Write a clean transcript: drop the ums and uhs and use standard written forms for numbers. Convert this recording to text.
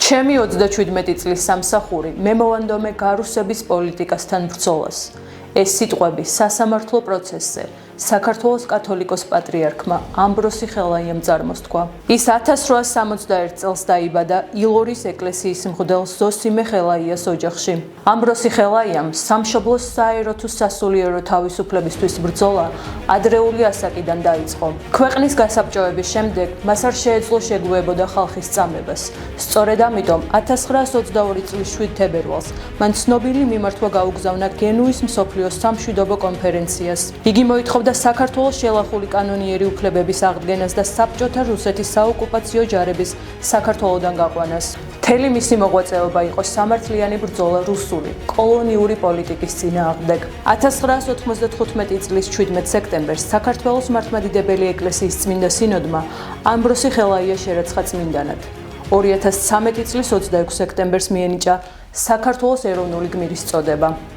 ჩემი 37 წლის სამსახური მე მოვანდომე გარუსების პოლიტიკასთან ბრძოლას. ეს სიტყვები სასამართლო პროცესზე საქართველოს კათოლიკოს პატრიარქმა ამბროსი ხელაიამ წარმოსთქვა. ის 1861 წელს დაიბადა ილორის ეკლესიის მღვდელ ზოსიმე ხელაიას ოჯახში. ამბროსი ხელაიამ სამშობლოს საერო თუ სასულიერო თავისუფლებისთვის ბრძოლა ადრეული ასაკიდან დაიწყო. ქვეყნის გასაბჭოების შემდეგ მას არ შეეძლო შეგუებოდა ხალხის წამებას. სწორედ ამიტომ 1922 წლის 7 თებერვალს მან ცნობილი მიმართვა გაუგზავნა გენუის მსოფლიოს სამშვიდობო კონფერენციას. იგი მოითხოვდა საქართველოს შელახული კანონიერი უფლებების აღდგენას და საბჭოთა რუსეთის საოკუპაციო ჯარების საქართველოდან გაყვანას. მთელი მისი მოღვაწეობა იყო სამართლიანი ბრძოლა რუსული კოლონიური პოლიტიკის წინააღმდეგ. 1995 წლის 17 სექტემბერს საქართველოს მართლმადიდებელი ეკლესიის წმინდა სინოდმა ამბროსი ხელაია შერაცხა წმინდანად. 2013 წლის 26 სექტემბერს მიენიჭა საქართველოს ეროვნული გმირის წოდება.